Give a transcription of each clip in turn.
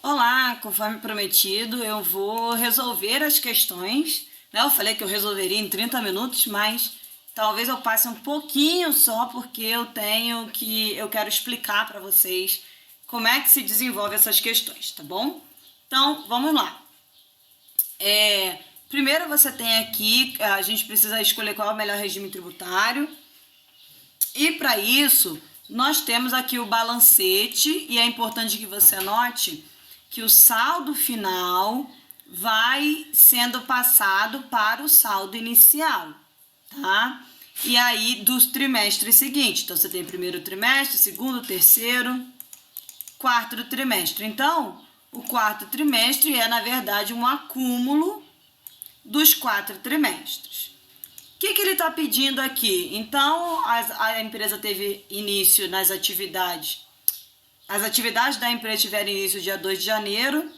Olá, conforme prometido, eu vou resolver as questões, né? Eu falei que eu resolveria em 30 minutos, mas talvez eu passe um pouquinho só porque eu quero explicar para vocês como é que se desenvolve essas questões, tá bom? Então, vamos lá. Primeiro você tem aqui, a gente precisa escolher qual é o melhor regime tributário. E para isso, nós temos aqui o balancete, e é importante que você anote que o saldo final vai sendo passado para o saldo inicial, tá? E aí, dos trimestres seguintes. Então, você tem primeiro trimestre, segundo, terceiro, quarto trimestre. Então, o quarto trimestre é, na verdade, um acúmulo dos 4 trimestres. O que ele está pedindo aqui? Então, a empresa teve início nas atividades. As atividades da empresa tiveram início dia 2 de janeiro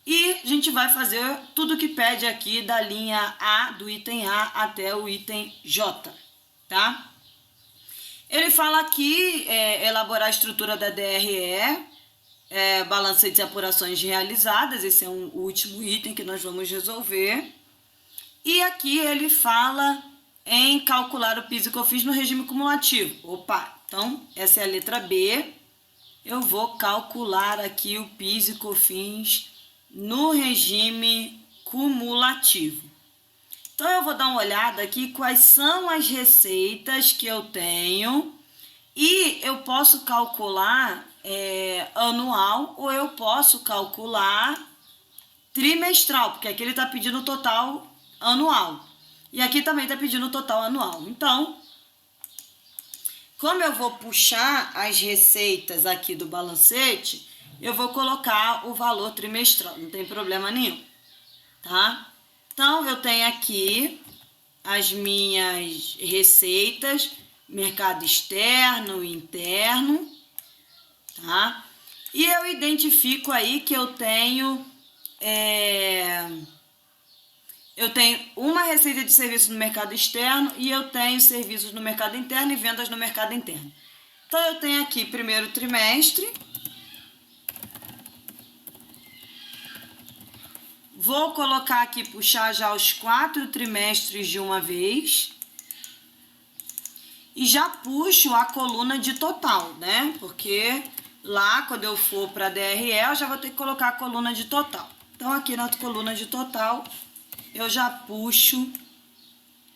e a gente vai fazer tudo que pede aqui da linha A, do item A até o item J, tá? Ele fala aqui, elaborar a estrutura da DRE, balancetes e apurações realizadas, esse é o último item que nós vamos resolver. E aqui ele fala em calcular o PIS e COFINS no regime cumulativo. Opa, então essa é a letra B. Eu vou calcular aqui o PIS e COFINS no regime cumulativo. Então eu vou dar uma olhada aqui quais são as receitas que eu tenho e eu posso calcular anual ou eu posso calcular trimestral, porque aqui ele está pedindo o total anual. E aqui também está pedindo o total anual. Então, como eu vou puxar as receitas aqui do balancete, eu vou colocar o valor trimestral, não tem problema nenhum, tá? Então, eu tenho aqui as minhas receitas, mercado externo e interno, tá? E eu identifico aí que eu tenho uma receita de serviço no mercado externo e eu tenho serviços no mercado interno e vendas no mercado interno. Então, eu tenho aqui primeiro trimestre. Vou colocar aqui, puxar já os 4 trimestres de uma vez. E já puxo a coluna de total, né? Porque lá, quando eu for para a DRE, eu já vou ter que colocar a coluna de total. Então, aqui na coluna de total, eu já puxo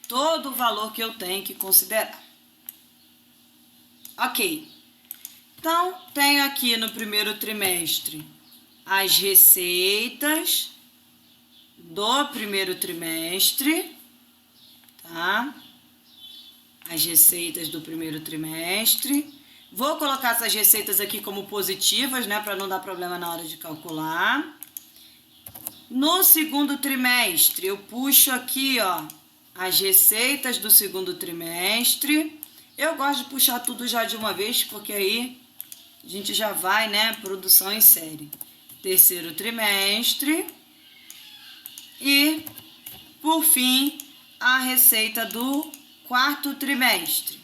todo o valor que eu tenho que considerar. Ok. Então, tenho aqui no primeiro trimestre as receitas do primeiro trimestre, tá? As receitas do primeiro trimestre. Vou colocar essas receitas aqui como positivas, né? Para não dar problema na hora de calcular. No segundo trimestre, eu puxo aqui, ó, as receitas do segundo trimestre. Eu gosto de puxar tudo já de uma vez, porque aí a gente já vai, né, produção em série. Terceiro trimestre. E, por fim, a receita do quarto trimestre.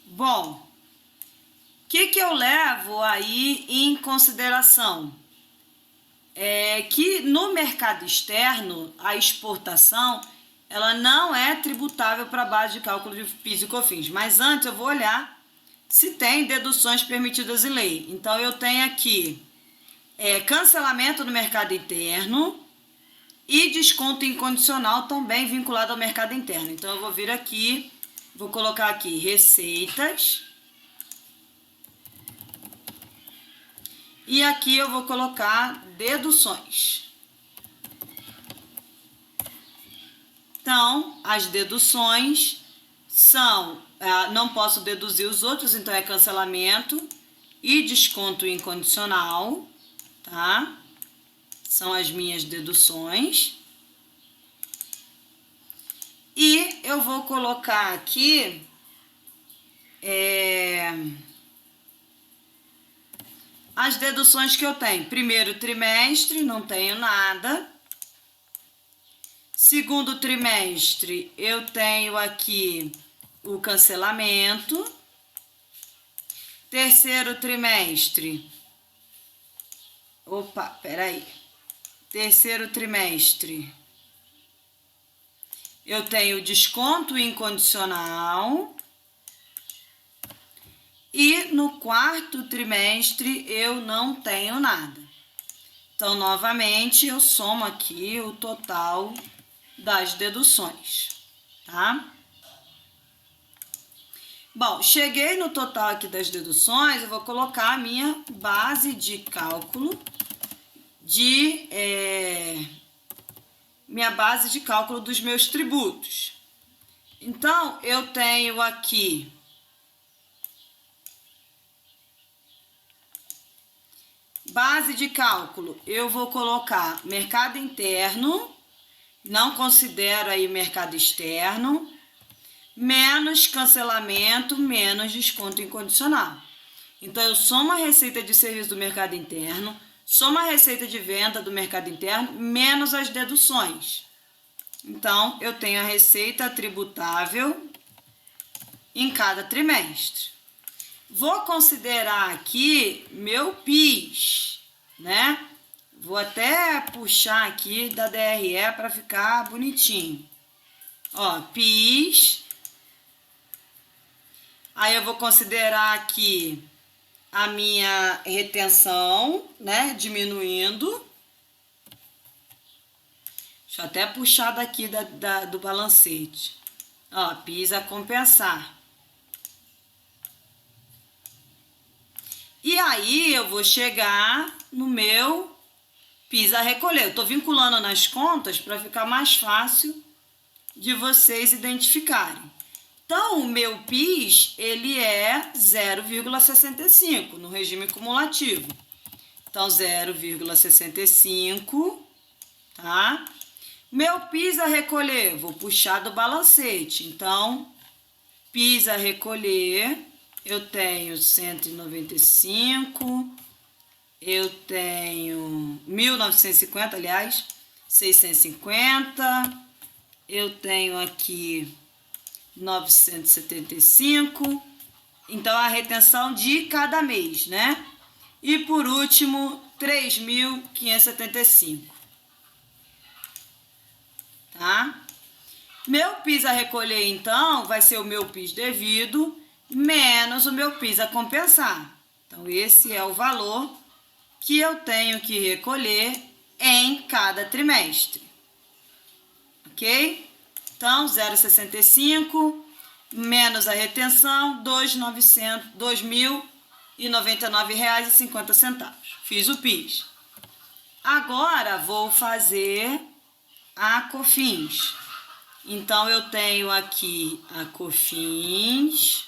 Bom, o que eu levo aí em consideração? Que no mercado externo, a exportação, ela não é tributável para a base de cálculo de PIS e COFINS. Mas antes eu vou olhar se tem deduções permitidas em lei. Então, eu tenho aqui cancelamento no mercado interno e desconto incondicional também vinculado ao mercado interno. Então, eu vou vir aqui, vou colocar aqui receitas. E aqui eu vou colocar deduções. Então, as deduções são, não posso deduzir os outros, então é cancelamento e desconto incondicional, tá? São as minhas deduções. E eu vou colocar aqui as deduções que eu tenho. Primeiro trimestre, não tenho nada. Segundo trimestre, eu tenho aqui o cancelamento. Terceiro trimestre, Opa, peraí. Terceiro trimestre. Eu tenho desconto incondicional. E no quarto trimestre eu não tenho nada. Então, novamente, eu somo aqui o total das deduções, tá? Bom, cheguei no total aqui das deduções, eu vou colocar a minha base de cálculo minha base de cálculo dos meus tributos. Então, eu tenho aqui base de cálculo, eu vou colocar mercado interno, não considero aí mercado externo, menos cancelamento, menos desconto incondicional. Então, eu somo a receita de serviço do mercado interno, somo a receita de venda do mercado interno, menos as deduções. Então, eu tenho a receita tributável em cada trimestre. Vou considerar aqui meu PIS, né? Vou até puxar aqui da DRE para ficar bonitinho. Ó, PIS. Aí eu vou considerar aqui a minha retenção, né? Diminuindo. Deixa eu até puxar daqui do balancete. Ó, PIS a compensar. E aí eu vou chegar no meu PIS a recolher. Eu estou vinculando nas contas para ficar mais fácil de vocês identificarem. Então, o meu PIS, ele é 0,65 no regime cumulativo. Então, 0,65, tá? Meu PIS a recolher, vou puxar do balancete. Então, PIS a recolher, eu tenho 195, eu tenho 1.950, aliás, 650, eu tenho aqui 975, então a retenção de cada mês, né? E por último, 3.575, tá? Meu PIS a recolher, então, vai ser o meu PIS devido menos o meu PIS a compensar. Então, esse é o valor que eu tenho que recolher em cada trimestre, ok? Então, 0,65 menos a retenção, R$ 2.099,50. Fiz o PIS. Agora, vou fazer a COFINS. Então, eu tenho aqui a COFINS,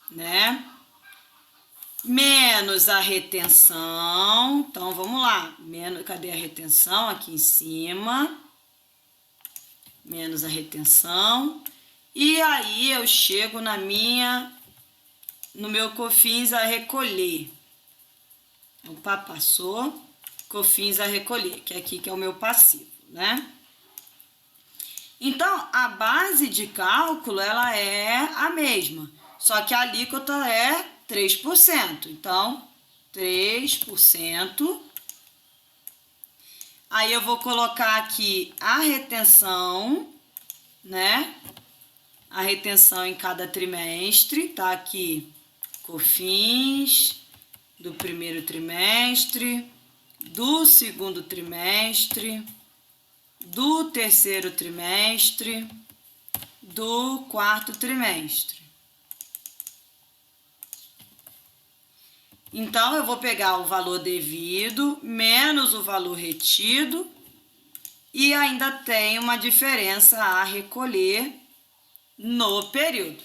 né? Menos a retenção. Então, vamos lá. Cadê a retenção? Aqui em cima. Menos a retenção. E aí, eu chego no meu COFINS a recolher. Opa, passou. COFINS a recolher, que é aqui que é o meu passivo, né? Então, a base de cálculo, ela é a mesma, só que a alíquota é 3%. Então, 3%. Aí, eu vou colocar aqui a retenção, né? A retenção em cada trimestre, tá aqui COFINS do primeiro trimestre, do segundo trimestre, do terceiro trimestre, do quarto trimestre. Então, eu vou pegar o valor devido menos o valor retido e ainda tem uma diferença a recolher no período.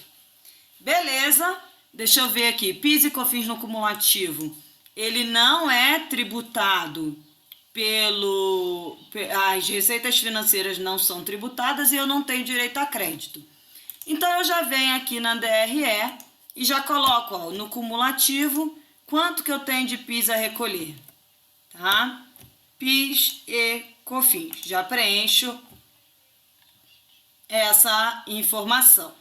Beleza? Deixa eu ver aqui. PIS e COFINS no cumulativo, ele não é tributado as receitas financeiras não são tributadas e eu não tenho direito a crédito. Então, eu já venho aqui na DRE e já coloco, ó, no cumulativo quanto que eu tenho de PIS a recolher, tá? PIS e COFINS. Já preencho essa informação.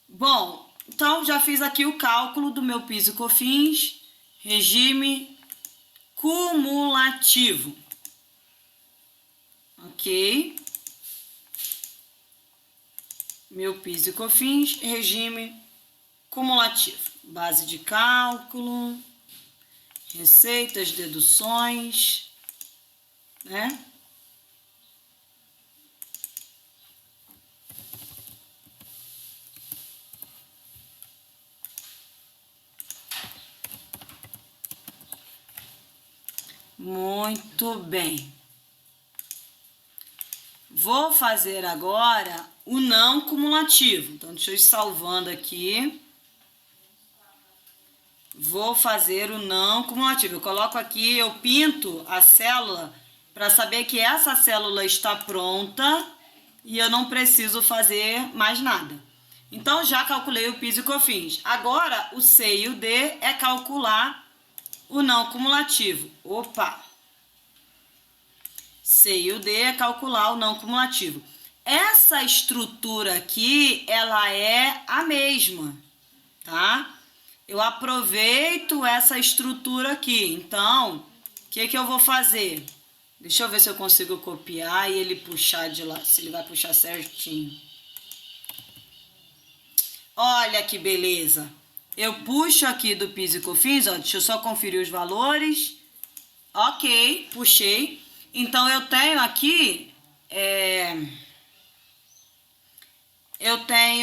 Bom, então já fiz aqui o cálculo do meu PIS e COFINS, regime cumulativo. Ok? Meu PIS e COFINS, regime cumulativo. Base de cálculo, receitas, deduções, né? Muito bem. Vou fazer agora o não cumulativo. Então, deixa eu ir salvando aqui. Vou fazer o não cumulativo. Eu coloco aqui, eu pinto a célula para saber que essa célula está pronta e eu não preciso fazer mais nada. Então, já calculei o PIS e COFINS. Agora, o C e o D é calcular o não cumulativo. Opa! C e o D é calcular o não cumulativo. Essa estrutura aqui, ela é a mesma, tá? Eu aproveito essa estrutura aqui. Então, o que eu vou fazer? Deixa eu ver se eu consigo copiar e ele puxar de lá, se ele vai puxar certinho. Olha que beleza! Eu puxo aqui do PIS e COFINS, ó, deixa eu só conferir os valores. Ok, puxei. Então, eu tenho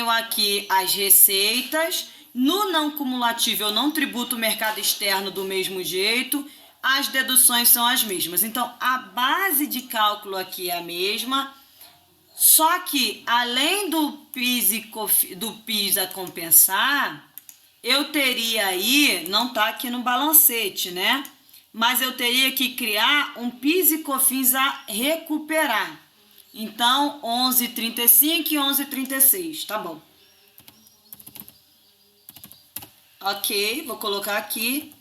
aqui, as receitas. No não cumulativo, eu não tributo o mercado externo do mesmo jeito. As deduções são as mesmas. Então, a base de cálculo aqui é a mesma. Só que, além do PIS a compensar, eu teria aí, não está aqui no balancete, né? Mas eu teria que criar um PIS e COFINS a recuperar. Então, 11,35 e 11,36, tá bom. Ok, vou colocar aqui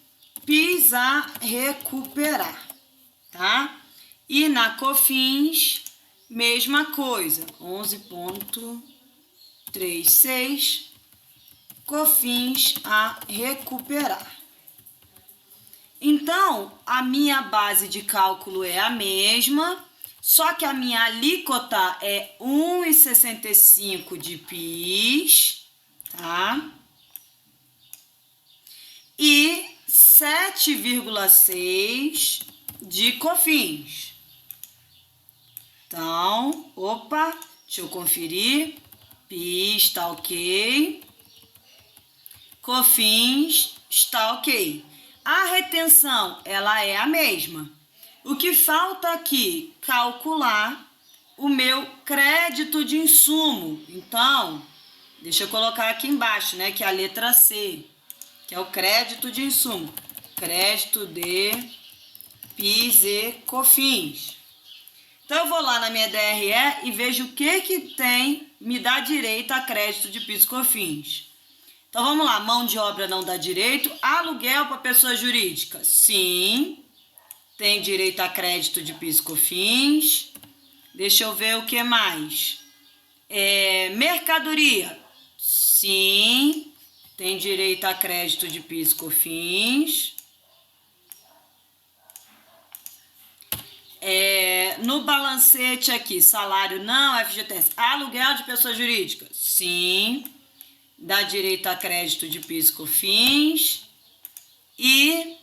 PIS a recuperar, tá? E na COFINS, mesma coisa, 11,36, COFINS a recuperar. Então, a minha base de cálculo é a mesma, só que a minha alíquota é 1,65 de PIS, tá? E 7,6 de COFINS. Então, opa, deixa eu conferir. PIS está ok. COFINS está ok. A retenção, ela é a mesma. O que falta aqui? Calcular o meu crédito de insumo. Então, deixa eu colocar aqui embaixo, né, que é a letra C, que é o crédito de insumo. Crédito de PIS e COFINS. Então, eu vou lá na minha DRE e vejo o que tem, me dá direito a crédito de PIS e COFINS. Então, vamos lá. Mão de obra não dá direito. Aluguel para pessoa jurídica? Sim. Tem direito a crédito de PIS e COFINS. Deixa eu ver o que mais. Mercadoria? Sim. Tem direito a crédito de PIS e COFINS. No balancete aqui, salário não, FGTS. Aluguel de pessoa jurídica? Sim. Dá direito a crédito de PIS e COFINS. E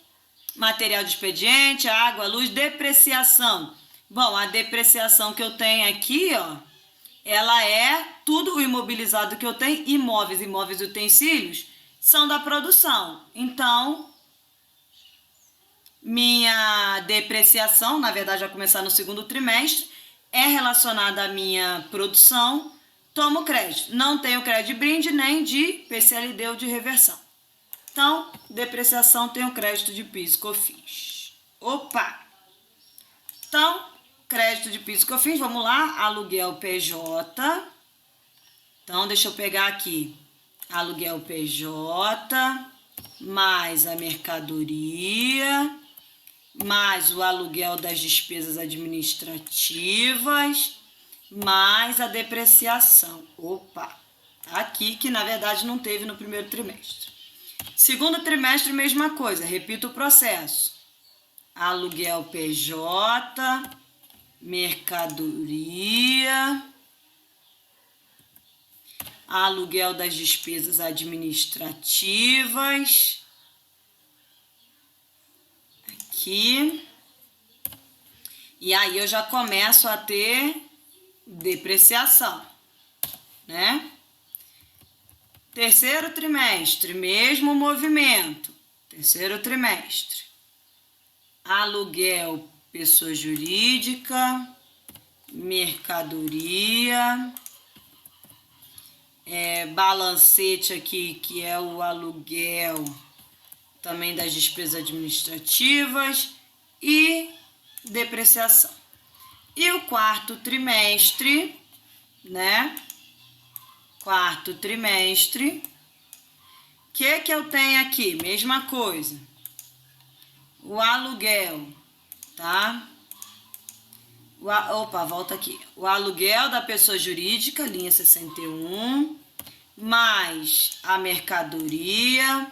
material de expediente, água, luz, depreciação. Bom, a depreciação que eu tenho aqui, ó, ela é tudo o imobilizado que eu tenho, imóveis e utensílios, são da produção. Então, minha depreciação, na verdade, vai começar no segundo trimestre, é relacionada à minha produção, tomo crédito. Não tenho crédito de brinde, nem de PCLD ou de reversão. Então, depreciação tenho crédito de PIS e COFINS. Opa! Então, crédito de PIS e COFINS, vamos lá, aluguel PJ. Então, deixa eu pegar aqui, aluguel PJ, mais a mercadoria, mais o aluguel das despesas administrativas, mais a depreciação. Opa! Aqui que, na verdade, não teve no primeiro trimestre. Segundo trimestre, mesma coisa, repito o processo. aluguel PJ, mercadoria, aluguel das despesas administrativas, aqui, e aí eu já começo a ter depreciação, né? Terceiro trimestre, mesmo movimento, terceiro trimestre, aluguel pessoa jurídica, mercadoria, balancete aqui, que é o aluguel também das despesas administrativas e depreciação. E o quarto trimestre, né? Quarto trimestre, o que eu tenho aqui? Mesma coisa. O aluguel, tá? Opa, volta aqui. O aluguel da pessoa jurídica, linha 61, mais a mercadoria,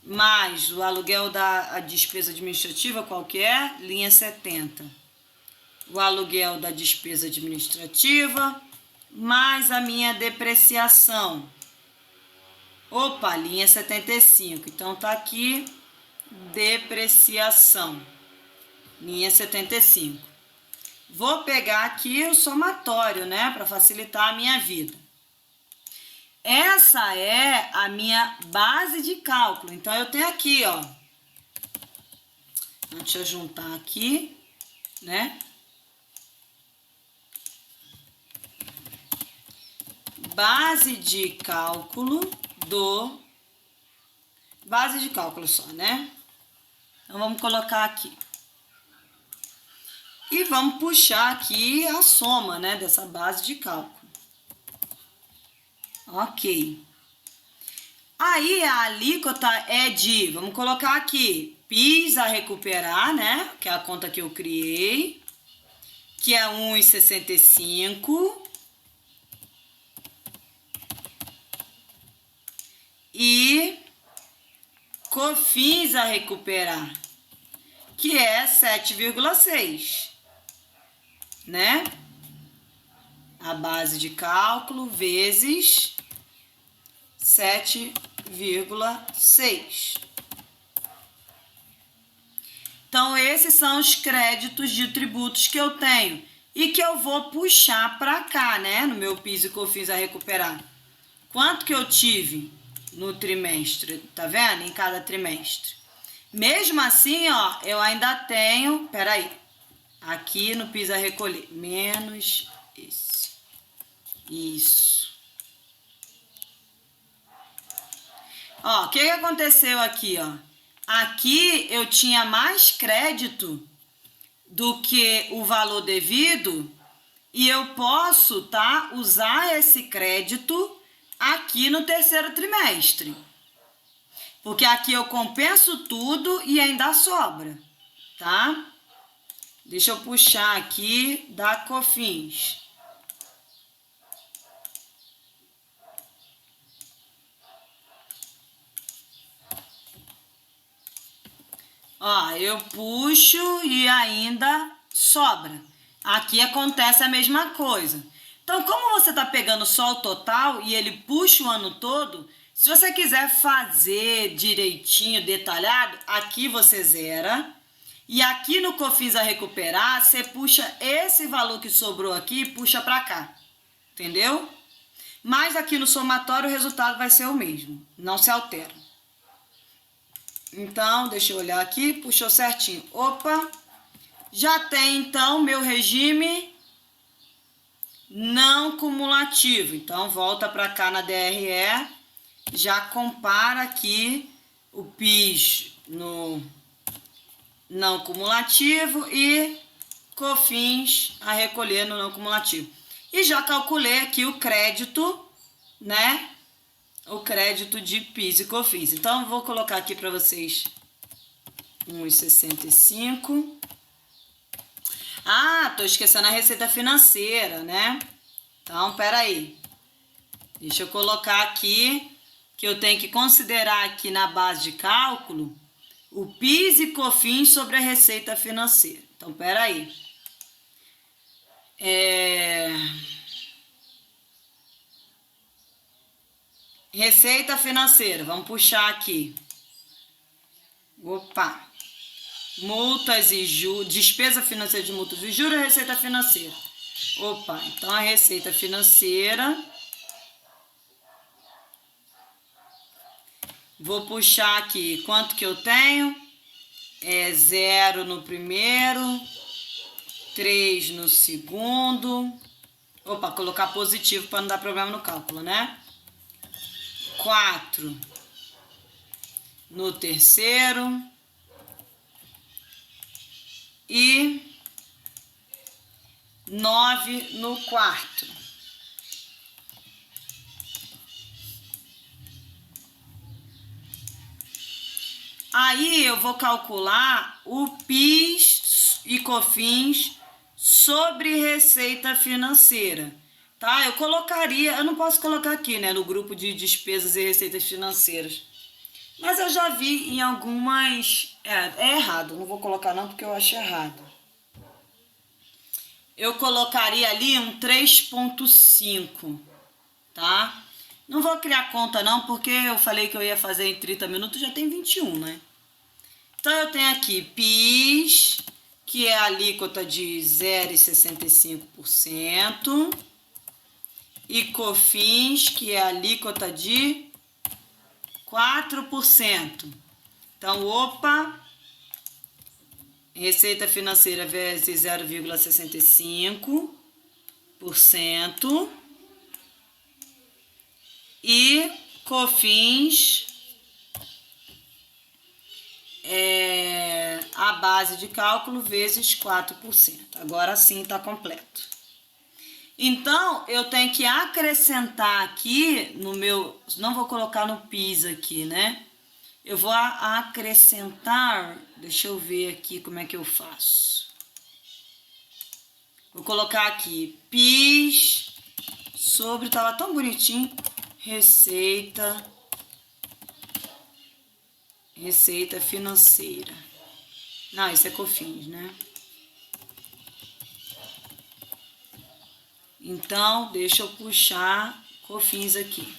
mais o aluguel da despesa administrativa qualquer, linha 70. O aluguel da despesa administrativa, mais a minha depreciação. Opa, linha 75. Então, tá aqui, depreciação, linha 75. Vou pegar aqui o somatório, né, para facilitar a minha vida. Essa é a minha base de cálculo. Então, eu tenho aqui, ó. Deixa eu juntar aqui, né? Base de cálculo base de cálculo só, né? Então, vamos colocar aqui. E vamos puxar aqui a soma, né, dessa base de cálculo. Ok. Aí, a alíquota é de, vamos colocar aqui, PIS a recuperar, né, que é a conta que eu criei, que é 1,65. E COFINS a recuperar, que é 7,6, né? A base de cálculo vezes 7,6. Então, esses são os créditos de tributos que eu tenho e que eu vou puxar para cá, né? No meu PIS e COFINS a recuperar. Quanto que eu tive no trimestre, tá vendo? Em cada trimestre. Mesmo assim, ó, eu ainda tenho, peraí, aqui no PIS a recolher, menos esse. Isso. Ó, o que aconteceu aqui, ó? Aqui eu tinha mais crédito do que o valor devido e eu posso, tá, usar esse crédito aqui no terceiro trimestre. Porque aqui eu compenso tudo e ainda sobra, tá? Deixa eu puxar aqui da COFINS. Ó, eu puxo e ainda sobra. Aqui acontece a mesma coisa. Então, como você está pegando só o total e ele puxa o ano todo, se você quiser fazer direitinho, detalhado, aqui você zera. E aqui no COFINS a recuperar, você puxa esse valor que sobrou aqui e puxa para cá. Entendeu? Mas aqui no somatório o resultado vai ser o mesmo. Não se altera. Então, deixa eu olhar aqui, puxou certinho. Opa, já tem então meu regime não cumulativo. Então, volta para cá na DRE, já compara aqui o PIS no não cumulativo e COFINS a recolher no não cumulativo. E já calculei aqui o crédito, né? O crédito de PIS e COFINS. Então, eu vou colocar aqui para vocês 1,65. Ah, tô esquecendo a receita financeira, né? Então, peraí. Deixa eu colocar aqui que eu tenho que considerar aqui na base de cálculo o PIS e COFINS sobre a receita financeira. Então, peraí. Receita financeira, vamos puxar aqui. Opa! Multas e juros, despesa financeira de multas e juros, receita financeira. Opa, então a receita financeira. Vou puxar aqui quanto que eu tenho. 0 no primeiro, 3 no segundo. Opa, colocar positivo para não dar problema no cálculo, né? 4 no terceiro e 9 no quarto. Aí eu vou calcular o PIS e COFINS sobre receita financeira, tá? Eu não posso colocar aqui, né, no grupo de despesas e receitas financeiras. Mas eu já vi em algumas... É errado, não vou colocar não porque eu acho errado. Eu colocaria ali um 3,5, tá? Não vou criar conta não, porque eu falei que eu ia fazer em 30 minutos, já tem 21, né? Então eu tenho aqui PIS, que é a alíquota de 0,65%, e COFINS, que é a alíquota de 4%. Então, opa, receita financeira vezes 0,65% e COFINS a base de cálculo vezes 4%. Agora sim está completo. Então, eu tenho que acrescentar aqui no meu... Não vou colocar no PIS aqui, né? Eu vou acrescentar... Deixa eu ver aqui como é que eu faço. Vou colocar aqui PIS sobre... Tava tão bonitinho. Receita financeira. Não, isso é COFINS, né? Então, deixa eu puxar COFINS aqui.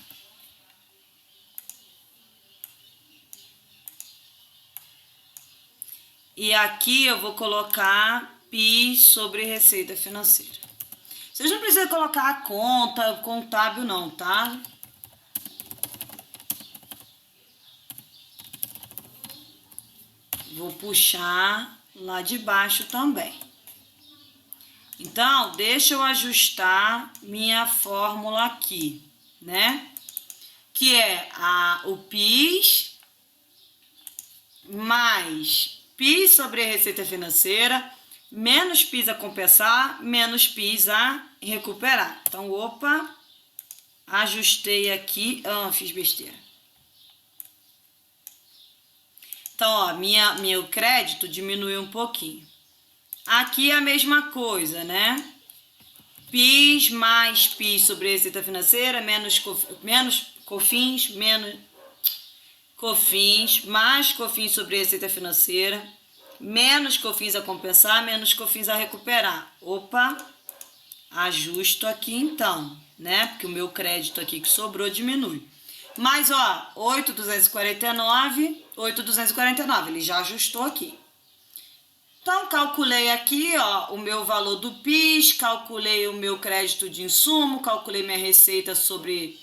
E aqui eu vou colocar PIS sobre receita financeira. Vocês não precisam colocar a conta, contábil não, tá? Vou puxar lá de baixo também. Então, deixa eu ajustar minha fórmula aqui, né? Que é o PIS mais PIS sobre a receita financeira, menos PIS a compensar, menos PIS a recuperar. Então, opa, ajustei aqui. Fiz besteira. Então, ó, meu crédito diminuiu um pouquinho. Aqui é a mesma coisa, né? PIS mais PIS sobre a receita financeira, menos COFINS, menos COFINS, mais COFINS sobre a receita financeira, menos COFINS a compensar, menos COFINS a recuperar. Opa, ajusto aqui então, né? Porque o meu crédito aqui que sobrou diminui. Mas, ó, 8.249, ele já ajustou aqui. Então, calculei aqui, ó, o meu valor do PIS, calculei o meu crédito de insumo, calculei minha receita sobre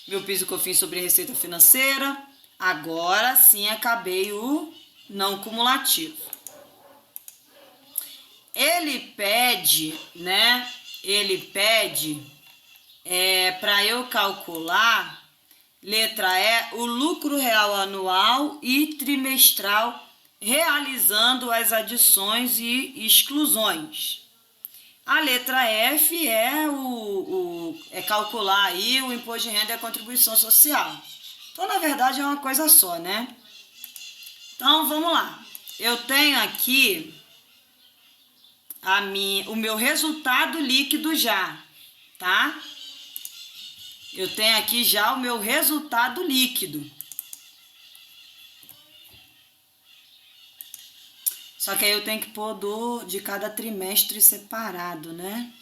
meu PIS e COFINS sobre receita financeira. Agora sim acabei o não cumulativo. Ele pede, né? Ele pede para eu calcular, letra E, o lucro real anual e trimestral realizando as adições e exclusões. A letra F é calcular aí o imposto de renda e a contribuição social. Então, na verdade, é uma coisa só, né? Então, vamos lá. Eu tenho aqui o meu resultado líquido já, tá? Eu tenho aqui já o meu resultado líquido. Só que aí eu tenho que pôr de cada trimestre separado, né?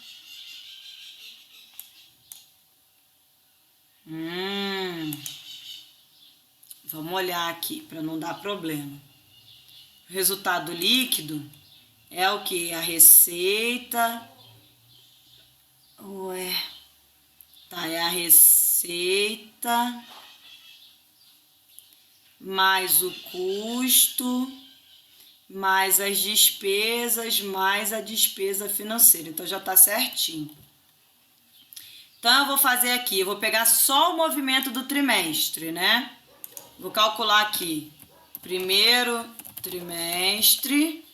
Vamos olhar aqui para não dar problema. O resultado líquido é o que? A receita. Ué. Tá, é a receita mais o custo, mais as despesas, mais a despesa financeira. Então já tá certinho. Então eu vou fazer aqui, eu vou pegar só o movimento do trimestre, né? Vou calcular aqui. Primeiro trimestre.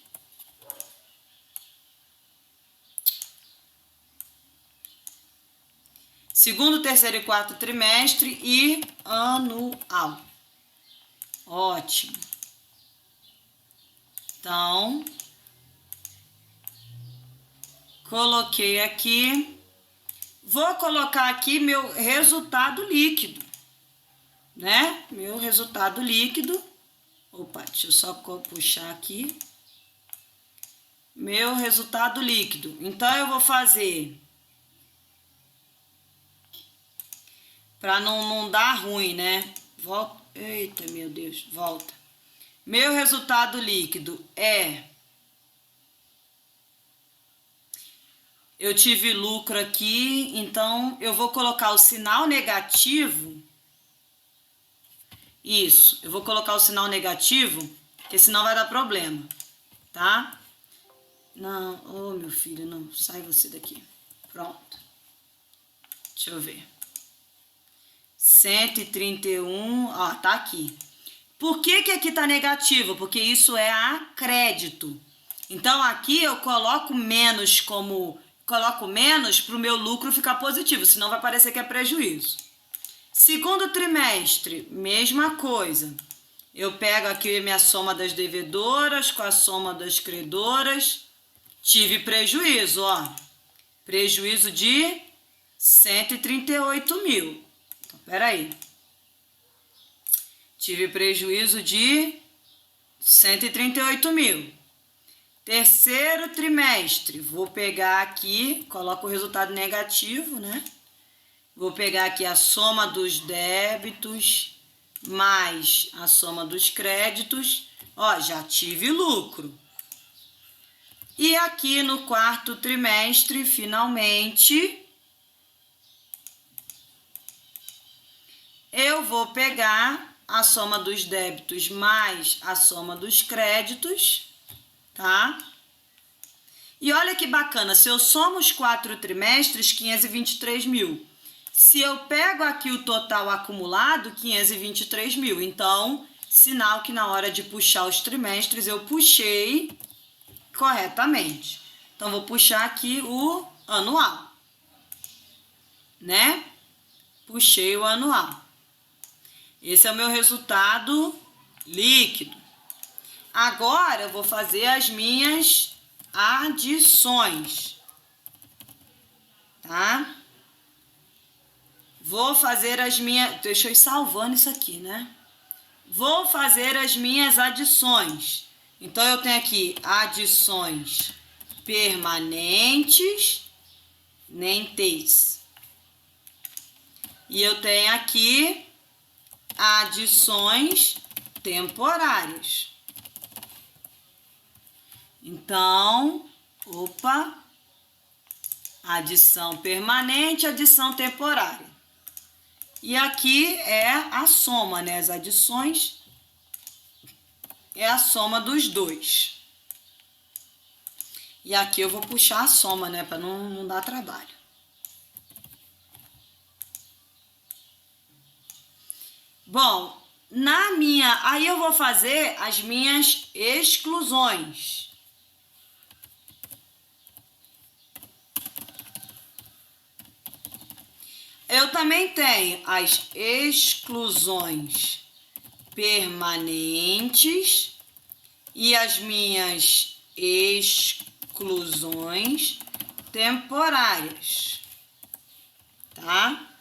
Segundo, terceiro e quarto trimestre e anual. Ótimo. Então, coloquei aqui. Vou colocar aqui meu resultado líquido, né? Meu resultado líquido. Opa, deixa eu só puxar aqui. Meu resultado líquido. Então, eu vou fazer... Para não dar ruim, né? Volta. Eita, meu Deus, volta. Meu resultado líquido é... Eu tive lucro aqui, então eu vou colocar o sinal negativo. Isso, eu vou colocar o sinal negativo, porque senão vai dar problema, tá? Não, ô meu filho, não, sai você daqui. Pronto. Deixa eu ver. 131, ó, tá aqui. Por que que aqui tá negativo? Porque isso é a crédito. Então, aqui eu coloco menos para o meu lucro ficar positivo, senão vai parecer que é prejuízo. Segundo trimestre, mesma coisa. Eu pego aqui minha soma das devedoras com a soma das credoras. Tive prejuízo, ó. Prejuízo de 138 mil. Então, peraí. Tive prejuízo de 138 mil. Terceiro trimestre, vou pegar aqui, coloco o resultado negativo, né? Vou pegar aqui a soma dos débitos mais a soma dos créditos. Ó, já tive lucro. E aqui no quarto trimestre, finalmente, eu vou pegar a soma dos débitos mais a soma dos créditos, tá? E olha que bacana, se eu somo os 4 trimestres, 523 mil. Se eu pego aqui o total acumulado, 523 mil. Então, sinal que na hora de puxar os trimestres, eu puxei corretamente. Então, vou puxar aqui o anual, né? Puxei o anual. Esse é o meu resultado líquido. Agora, eu vou fazer as minhas adições, tá? Vou fazer as minhas... Deixa eu ir salvando isso aqui, né? Vou fazer as minhas adições. Então, eu tenho aqui adições permanentes, nentes. E eu tenho aqui adições temporárias. Então, opa, adição permanente, adição temporária. E aqui é a soma, né? As adições é a soma dos dois. E aqui eu vou puxar a soma, né? Para não dar trabalho. Bom, aí eu vou fazer as minhas exclusões. Eu também tenho as exclusões permanentes e as minhas exclusões temporárias, tá?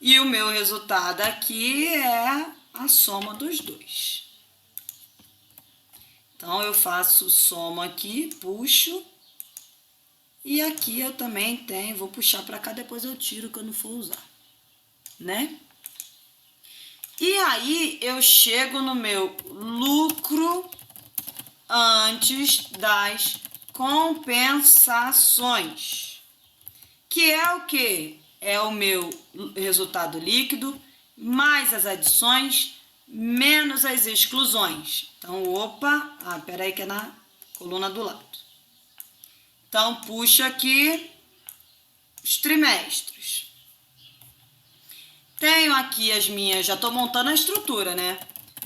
E o meu resultado aqui é a soma dos dois. Então, eu faço soma aqui, puxo. E aqui eu também tenho, vou puxar para cá, depois eu tiro que eu não for usar, né? E aí, eu chego no meu lucro antes das compensações, que é o quê? É o meu resultado líquido, mais as adições, menos as exclusões. Então, opa, peraí que é na coluna do lado. Então, puxo aqui os trimestres. Tenho aqui as minhas, já estou montando a estrutura, né?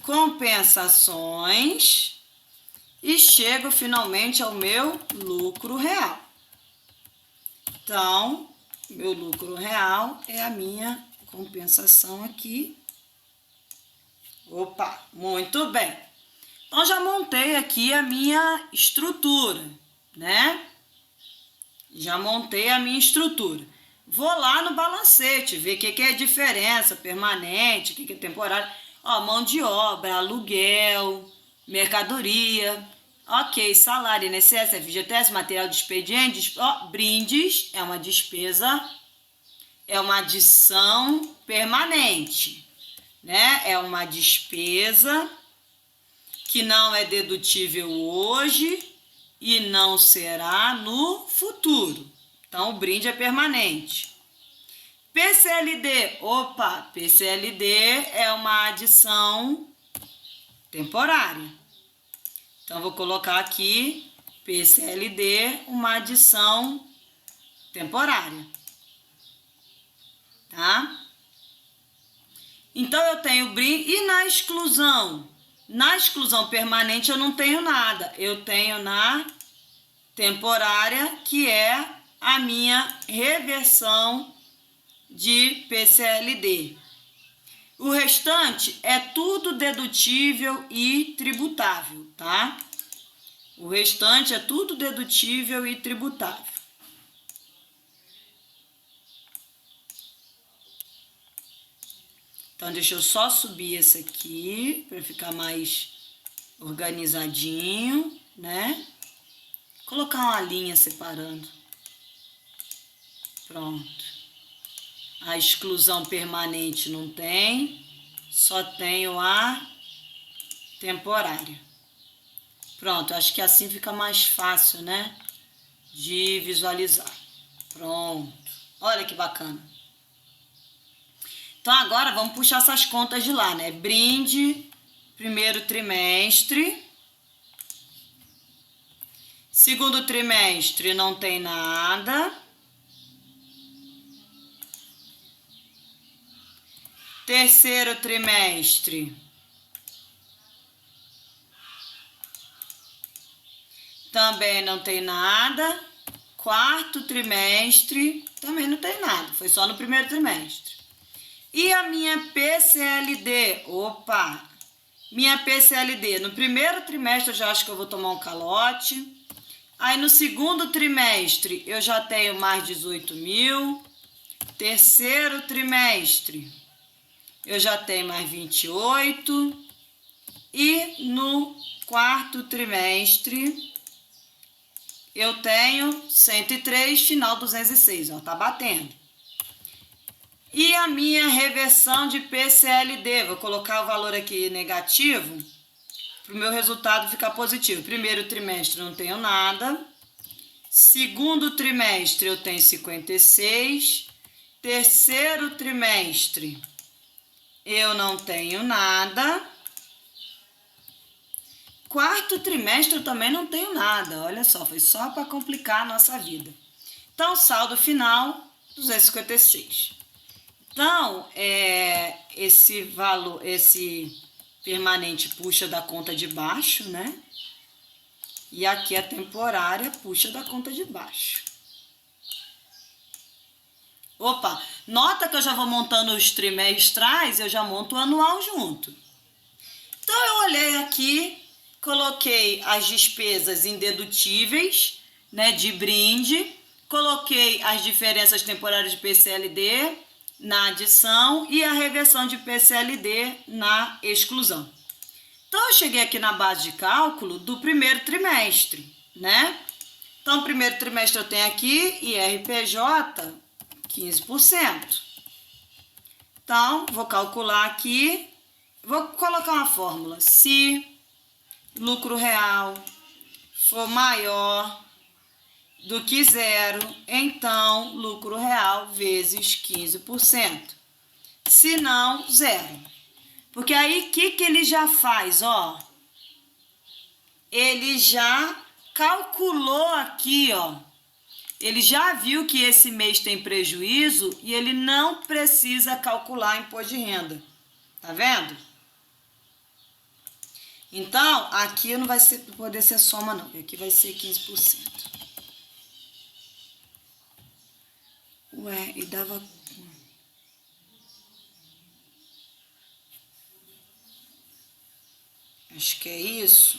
Compensações e chego finalmente ao meu lucro real. Então, meu lucro real é a minha compensação aqui. Opa, muito bem. Então, já montei aqui a minha estrutura, né? Já montei a minha estrutura. Vou lá no balancete, ver o que é a diferença permanente, o que é temporário. Ó, mão de obra, aluguel, mercadoria. Ok, salário, INSS, FGTS, material de expediente. Ó, brindes é uma despesa, é uma adição permanente, né? É uma despesa que não é dedutível hoje e não será no futuro. Então, o brinde é permanente. PCLD, opa, PCLD é uma adição temporária. Então, vou colocar aqui PCLD, uma adição temporária. Tá? Então, eu tenho brinde. E na exclusão? Na exclusão permanente, eu não tenho nada. Eu tenho na temporária, que é a minha reversão de PCLD. O restante é tudo dedutível e tributável, tá? O restante é tudo dedutível e tributável. Então, deixa eu só subir esse aqui para ficar mais organizadinho, né? Colocar uma linha separando. Pronto. A exclusão permanente não tem, só tenho a temporária. Pronto, acho que assim fica mais fácil, né? De visualizar. Pronto. Olha que bacana. Então, agora vamos puxar essas contas de lá, né? Brinde, primeiro trimestre. Segundo trimestre não tem nada. Terceiro trimestre também não tem nada. Quarto trimestre também não tem nada. Foi só no primeiro trimestre. E a minha PCLD? Opa! Minha PCLD. No primeiro trimestre eu já acho que eu vou tomar um calote. Aí no segundo trimestre eu já tenho mais 18 mil. Terceiro trimestre eu já tenho mais 28. E no quarto trimestre eu tenho 103, final 206, ó, tá batendo. E a minha reversão de PCLD, vou colocar o valor aqui negativo para o meu resultado ficar positivo. Primeiro trimestre não tenho nada. Segundo trimestre eu tenho 56. Terceiro trimestre eu não tenho nada. Quarto trimestre eu também não tenho nada. Olha só, foi só para complicar a nossa vida. Então, saldo final, 256. Então, esse valor, esse permanente puxa da conta de baixo, né? E aqui a temporária puxa da conta de baixo. Opa, nota que eu já vou montando os trimestrais, eu já monto o anual junto. Então, eu olhei aqui, coloquei as despesas indedutíveis, né, de brinde, coloquei as diferenças temporárias de PCLD na adição e a reversão de PCLD na exclusão. Então, eu cheguei aqui na base de cálculo do primeiro trimestre, né? Então, primeiro trimestre eu tenho aqui IRPJ 15%. Então, vou calcular aqui, vou colocar uma fórmula. Se lucro real for maior do que zero, então lucro real vezes 15%. Se não, zero. Porque aí, o que ele já faz, ó? Ele já calculou aqui, ó. Ele já viu que esse mês tem prejuízo e ele não precisa calcular imposto de renda. Tá vendo? Então, aqui não vai poder ser soma, não. Aqui vai ser 15%. Ué, e dava... Acho que é isso.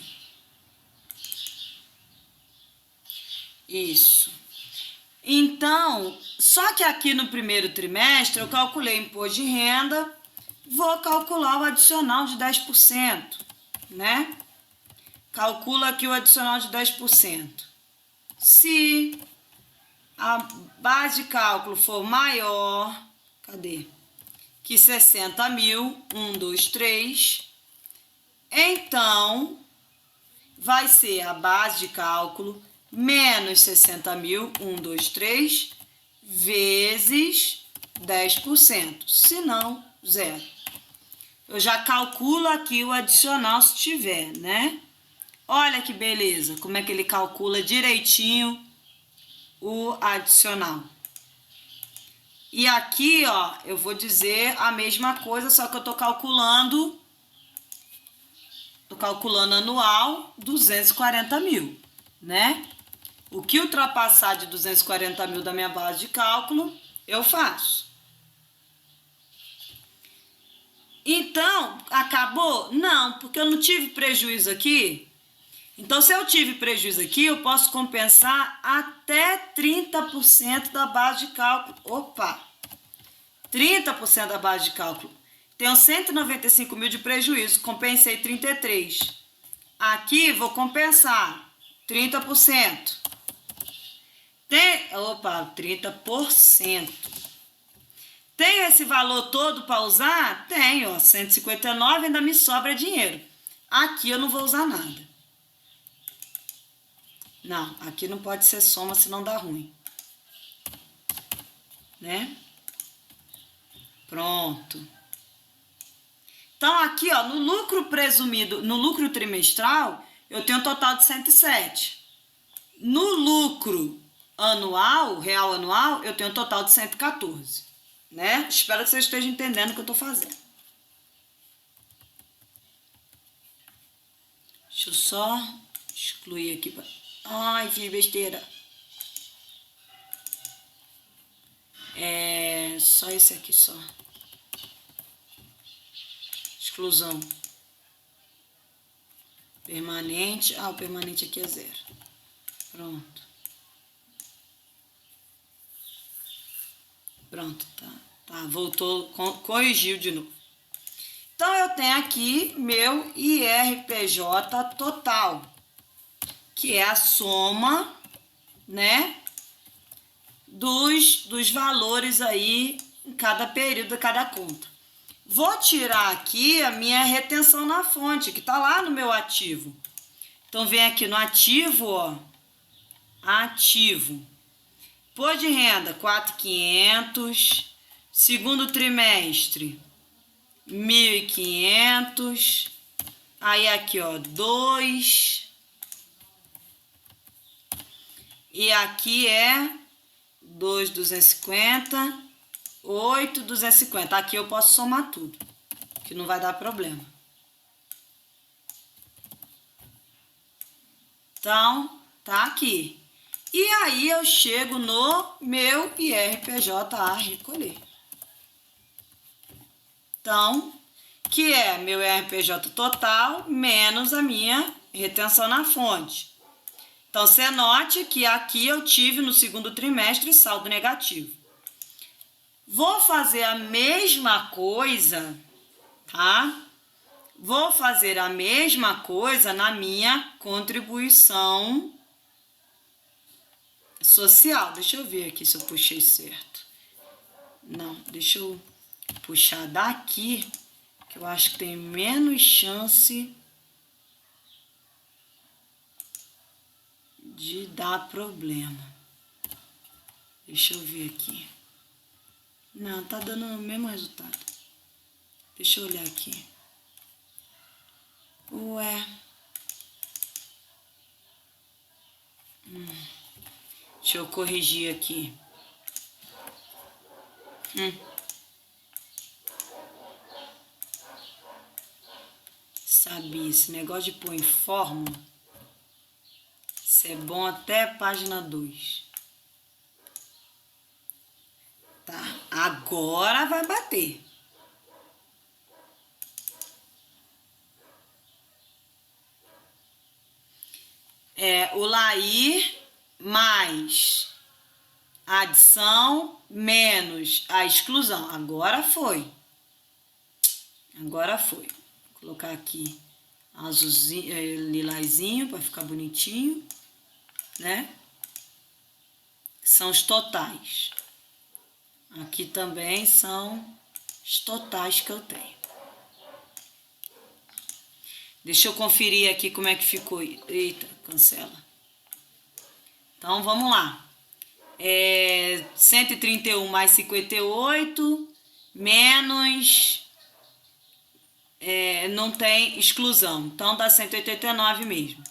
Isso. Então, só que aqui no primeiro trimestre eu calculei imposto de renda, vou calcular o adicional de 10%, né? Calcula aqui o adicional de 10%. Se a base de cálculo for maior, cadê? Que 60 mil, 1, 2, 3... Então, vai ser a base de cálculo menos 60 mil, 1, 2, 3, vezes 10%. Se não, zero. Eu já calculo aqui o adicional se tiver, né? Olha que beleza, como é que ele calcula direitinho o adicional. E aqui, ó, eu vou dizer a mesma coisa, só que eu tô calculando anual 240 mil, né? O que ultrapassar de 240 mil da minha base de cálculo, eu faço. Então, acabou? Não, porque eu não tive prejuízo aqui. Então, se eu tive prejuízo aqui, eu posso compensar até 30% da base de cálculo. Opa! 30% da base de cálculo. Tenho 195 mil de prejuízo, compensei 33. Aqui vou compensar 30%. Opa, 30%. Tem esse valor todo para usar? Tenho, ó, 159, ainda me sobra dinheiro. Aqui eu não vou usar nada. Não, aqui não pode ser soma, senão dá ruim. Né? Pronto. Então, aqui, ó, no lucro presumido, no lucro trimestral, eu tenho um total de 107. No lucro anual, real anual, eu tenho um total de 114, né? Espero que vocês estejam entendendo o que eu tô fazendo. Deixa eu só excluir aqui. Ai, fiz besteira. Só esse aqui, só. Exclusão. Permanente. O permanente aqui é 0. Pronto. Pronto, tá. Voltou, corrigiu de novo. Então, eu tenho aqui meu IRPJ total, que é a soma, né, dos valores aí em cada período, cada conta. Vou tirar aqui a minha retenção na fonte, que tá lá no meu ativo. Então, vem aqui no ativo, ó, ativo. Imposto de renda, 4.500. Segundo trimestre, 1.500. Aí aqui, ó, 2. E aqui é 2.250, 8.250. Aqui eu posso somar tudo, que não vai dar problema. Então, tá aqui. E aí eu chego no meu IRPJ a recolher. Então, que é meu IRPJ total menos a minha retenção na fonte. Então, você note que aqui eu tive no segundo trimestre saldo negativo. Vou fazer a mesma coisa, tá? Vou fazer a mesma coisa na minha contribuição social. Deixa eu ver aqui se eu puxei certo. Não, deixa eu puxar daqui, que eu acho que tem menos chance de dar problema. Deixa eu ver aqui. Não, tá dando o mesmo resultado. Deixa eu olhar aqui. Ué. Deixa eu corrigir aqui. Sabia, esse negócio de pôr em fórmula, isso é bom até a página 2. Tá, agora vai bater. O LAI mais a adição menos a exclusão. Agora foi. Agora foi. Vou colocar aqui azulzinho, lilazinho para ficar bonitinho, né? São os totais. Aqui também são os totais que eu tenho. Deixa eu conferir aqui como é que ficou. Eita, cancela. Então, vamos lá. 131 mais 58, menos... não tem exclusão. Então, dá 189 mesmo.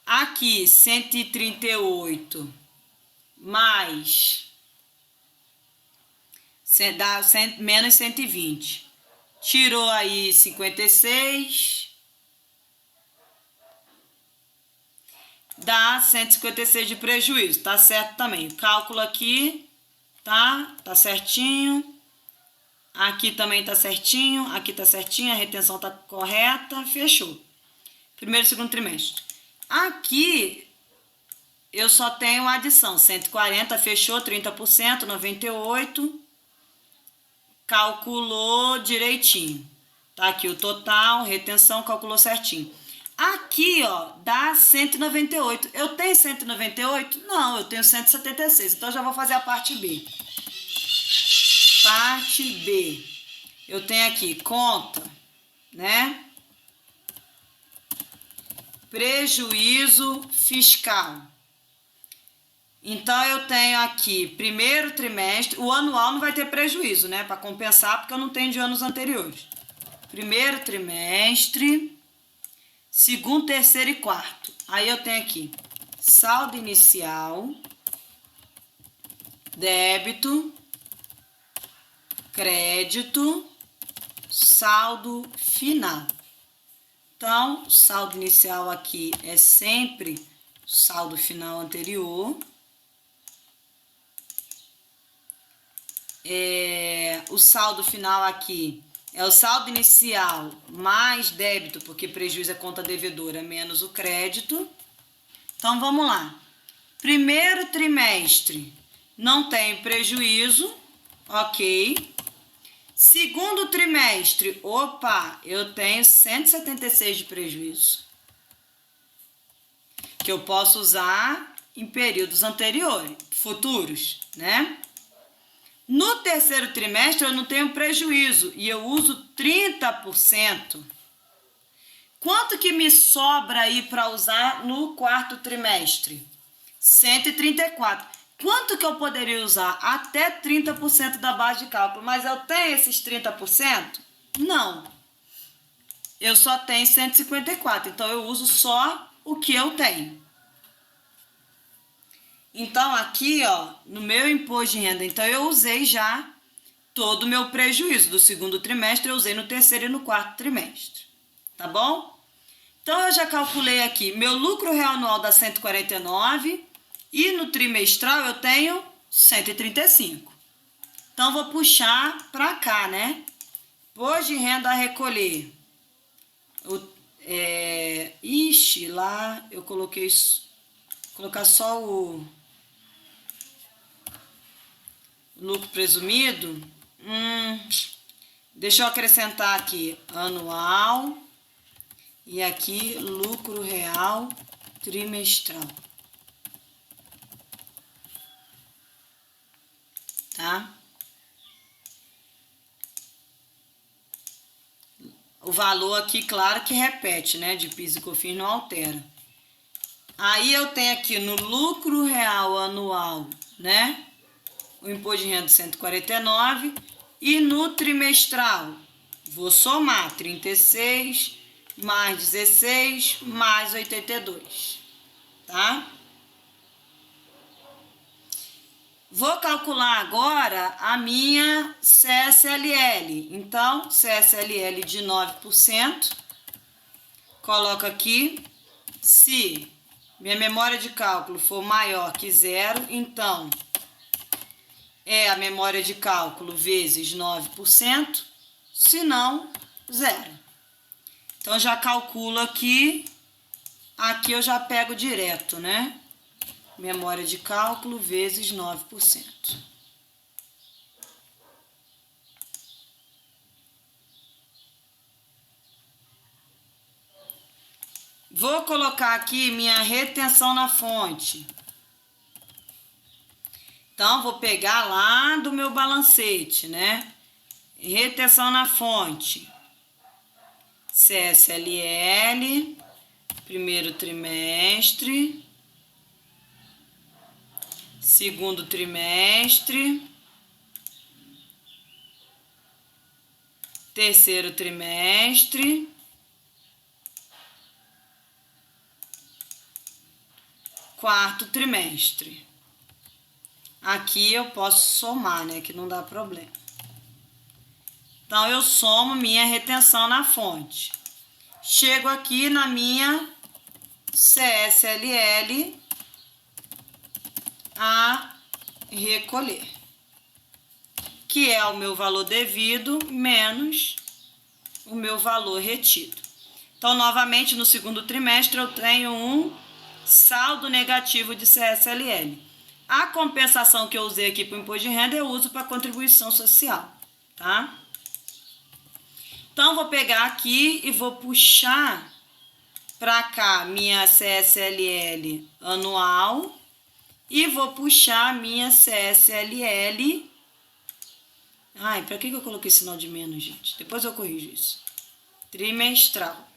Aqui, 138 mais... dá menos 120. Tirou aí 56... dá 156 de prejuízo, tá certo também. O cálculo aqui, tá certinho. Aqui também tá certinho, aqui tá certinho, a retenção tá correta, fechou. Primeiro e segundo trimestre. Aqui, eu só tenho a adição, 140, fechou, 30%, 98. Calculou direitinho. Tá aqui o total, retenção, calculou certinho. Aqui, ó, dá 198. Eu tenho 198? Não, eu tenho 176. Então, já vou fazer a parte B. Parte B. Eu tenho aqui conta, né? Prejuízo fiscal. Então, eu tenho aqui primeiro trimestre. O anual não vai ter prejuízo, né? Para compensar, porque eu não tenho de anos anteriores. Primeiro trimestre... Segundo, terceiro e quarto. Aí eu tenho aqui saldo inicial, débito, crédito, saldo final. Então, saldo inicial aqui é sempre o saldo final anterior. O saldo final aqui é o saldo inicial mais débito, porque prejuízo é conta devedora, menos o crédito. Então, vamos lá. Primeiro trimestre, não tem prejuízo, ok. Segundo trimestre, opa, eu tenho 176 de prejuízo, que eu posso usar em períodos anteriores, futuros, né? No terceiro trimestre, eu não tenho prejuízo e eu uso 30%. Quanto que me sobra aí para usar no quarto trimestre? 134. Quanto que eu poderia usar? Até 30% da base de cálculo. Mas eu tenho esses 30%? Não. Eu só tenho 154. Então, eu uso só o que eu tenho. Então, aqui, ó, no meu imposto de renda, então eu usei já todo o meu prejuízo do segundo trimestre, eu usei no terceiro e no quarto trimestre, tá bom? Então, eu já calculei aqui, meu lucro real anual dá 149 e no trimestral eu tenho 135. Então, vou puxar para cá, né? Imposto de renda a recolher. Lá eu coloquei, colocar só o lucro presumido. Deixa eu acrescentar aqui anual e aqui lucro real trimestral. Tá? O valor aqui, claro que repete, né? De PIS e COFINS não altera. Aí eu tenho aqui no lucro real anual, né? O imposto de renda 149 e no trimestral vou somar 36 mais 16 mais 82, tá? Vou calcular agora a minha CSLL. Então, CSLL de 9%. Coloco aqui. Se minha memória de cálculo for maior que 0, então é a memória de cálculo vezes 9%. Se não, 0. Então, já calculo aqui. Aqui eu já pego direto, né? Memória de cálculo vezes 9%. Vou colocar aqui minha retenção na fonte. Então, vou pegar lá do meu balancete, né? Retenção na fonte. CSLL, primeiro trimestre. Segundo trimestre, terceiro trimestre, quarto trimestre. Aqui eu posso somar, né, que não dá problema. Então, eu somo minha retenção na fonte. Chego aqui na minha CSLL a recolher, que é o meu valor devido menos o meu valor retido. Então, novamente, no segundo trimestre, eu tenho um saldo negativo de CSLL. A compensação que eu usei aqui para o imposto de renda, eu uso para contribuição social, tá? Então, vou pegar aqui e vou puxar para cá minha CSLL anual e vou puxar a minha CSLL. Ai, para que eu coloquei sinal de menos, gente? Depois eu corrijo isso. Trimestral.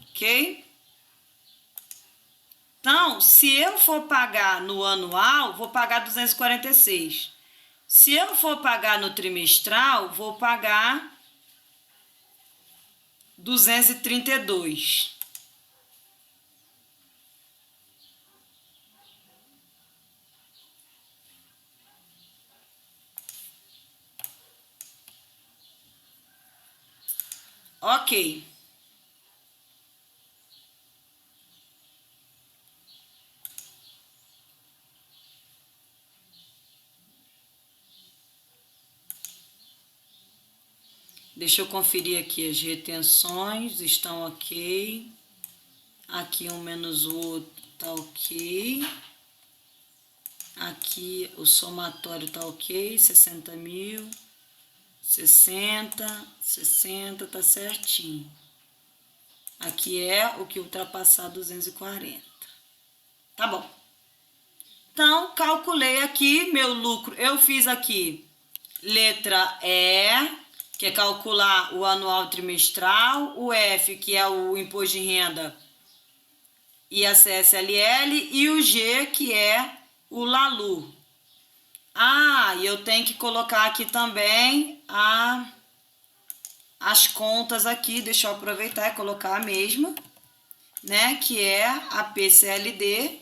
Ok? Então, se eu for pagar no anual, vou pagar 246. Se eu for pagar no trimestral, vou pagar 232. Ok. Deixa eu conferir aqui as retenções, estão ok. Aqui um menos o outro tá ok. Aqui o somatório tá ok, 60 mil. 60, 60, tá certinho. Aqui é o que ultrapassar 240. Tá bom. Então, calculei aqui meu lucro. Eu fiz aqui letra E, que é calcular o anual trimestral, o F, que é o imposto de renda e a CSLL, e o G, que é o LALU. Ah, e eu tenho que colocar aqui também as contas aqui, deixa eu aproveitar e colocar a mesma, né, que é a PCLD.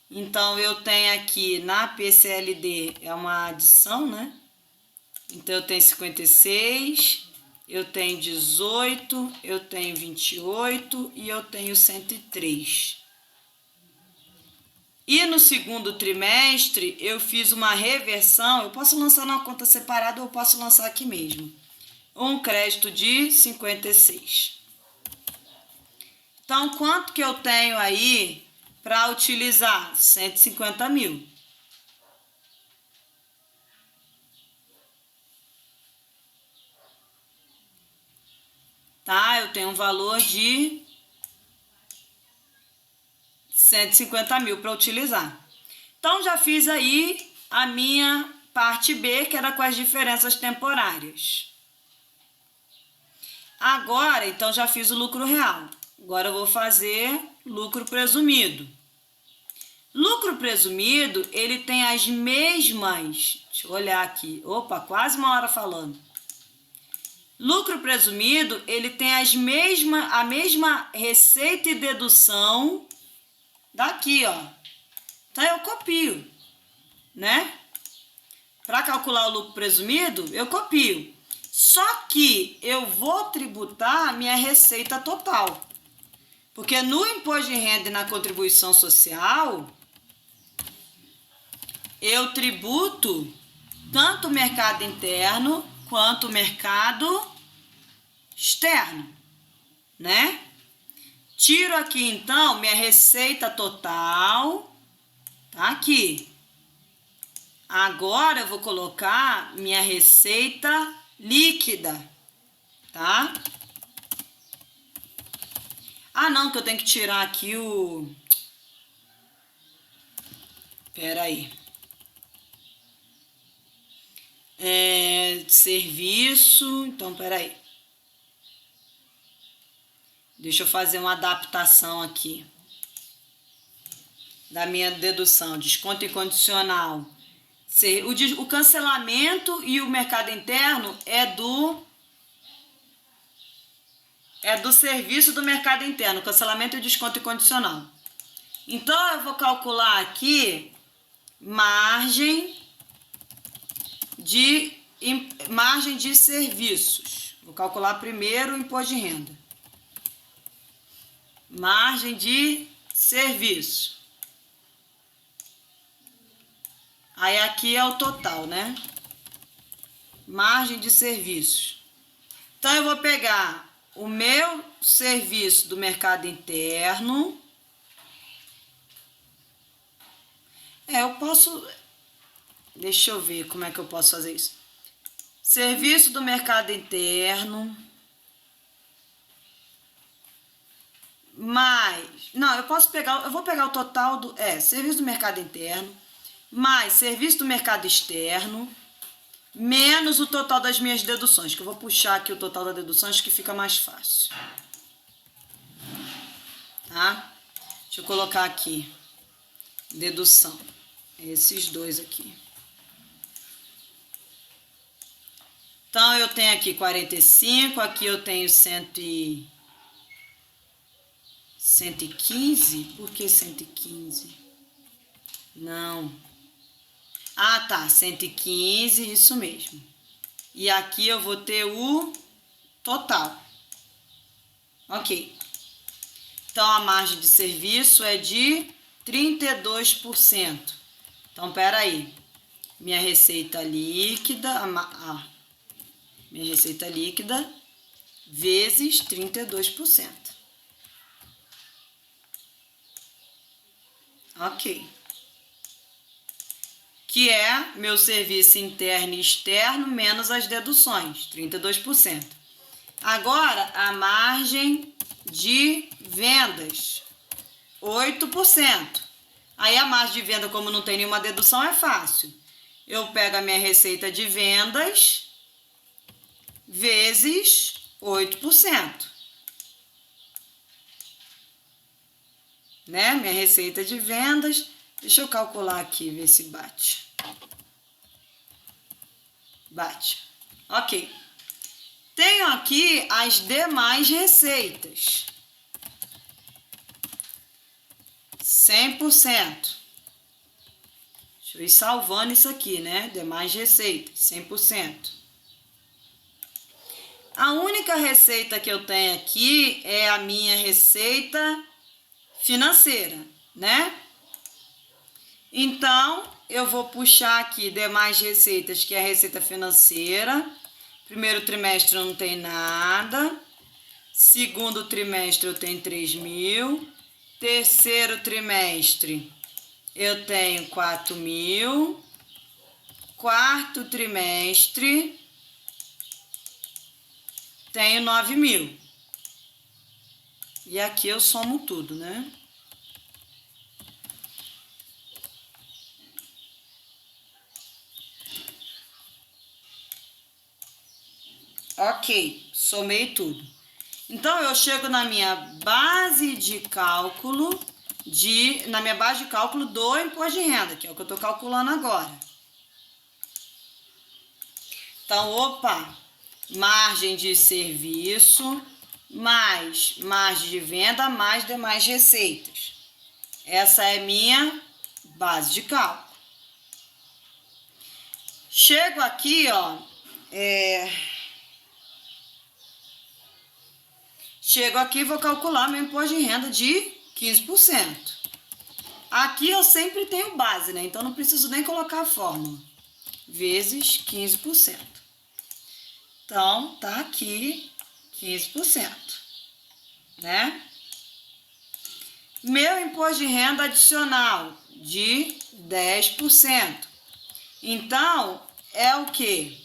Então, eu tenho aqui na PCLD, é uma adição, né? Então, eu tenho 56, eu tenho 18, eu tenho 28 e eu tenho 103. E no segundo trimestre, eu fiz uma reversão, eu posso lançar numa conta separada ou eu posso lançar aqui mesmo. Um crédito de 56. Então, quanto que eu tenho aí para utilizar? 150 mil. tá? Eu tenho um valor de 150 mil para utilizar. Então, já fiz aí a minha parte B, que era com as diferenças temporárias. Agora, então, já fiz o lucro real. Agora eu vou fazer lucro presumido. Lucro presumido, ele tem as mesmas... Deixa eu olhar aqui. Opa, quase uma hora falando. Lucro presumido, ele tem a mesma receita e dedução daqui, ó. Então, eu copio, né? Para calcular o lucro presumido, eu copio. Só que eu vou tributar a minha receita total. Porque no imposto de renda e na contribuição social, eu tributo tanto o mercado interno quanto o mercado externo, né? Tiro aqui, então, minha receita total, tá aqui. Agora, eu vou colocar minha receita líquida, tá? Ah, não, que eu tenho que tirar aqui o... Pera aí. Serviço, então, pera aí. Deixa eu fazer uma adaptação aqui da minha dedução. Desconto incondicional. O cancelamento e o mercado interno é do serviço do mercado interno. Cancelamento e desconto incondicional. Então, eu vou calcular aqui margem de serviços. Vou calcular primeiro o imposto de renda. Margem de serviço. Aí aqui é o total, né? Margem de serviços. Então, eu vou pegar o meu serviço do mercado interno. Eu posso... Deixa eu ver como é que eu posso fazer isso. Serviço do mercado interno. Mais... Não, eu posso pegar... Eu vou pegar o total do... serviço do mercado interno. Mais serviço do mercado externo. Menos o total das minhas deduções. Que eu vou puxar aqui o total das deduções que fica mais fácil. Tá? Deixa eu colocar aqui. Dedução. Esses dois aqui. Então, eu tenho aqui 45, aqui eu tenho 115. Por que 115? Não. Ah, tá, 115, isso mesmo. E aqui eu vou ter o total. Ok. Então, a margem de serviço é de 32%. Então, peraí. Minha receita líquida... minha receita líquida vezes 32%. Ok. Que é meu serviço interno e externo menos as deduções, 32%. Agora, a margem de vendas, 8%. Aí a margem de venda, como não tem nenhuma dedução, é fácil. Eu pego a minha receita de vendas vezes 8%. Né? Minha receita de vendas. Deixa eu calcular aqui, ver se bate. Bate. Ok. Tenho aqui as demais receitas. 100%. Deixa eu ir salvando isso aqui, né? Demais receitas, 100%. A única receita que eu tenho aqui é a minha receita financeira, né? Então, eu vou puxar aqui demais receitas, que é a receita financeira. Primeiro trimestre não tem nada. Segundo trimestre eu tenho 3.000. Terceiro trimestre eu tenho 4.000. Quarto trimestre tenho 9.000. E aqui eu somo tudo, né? Ok, somei tudo. Então, eu chego na minha base de cálculo do imposto de renda, que é o que eu estou calculando agora. Então, opa, margem de serviço, mais margem de venda, mais demais receitas. Essa é minha base de cálculo. Chego aqui, ó, chego aqui e vou calcular meu imposto de renda de 15%. Aqui eu sempre tenho base, né? Então não preciso nem colocar a fórmula. Vezes 15%. Então, tá aqui 15%, né? Meu imposto de renda adicional de 10%. Então, é o quê?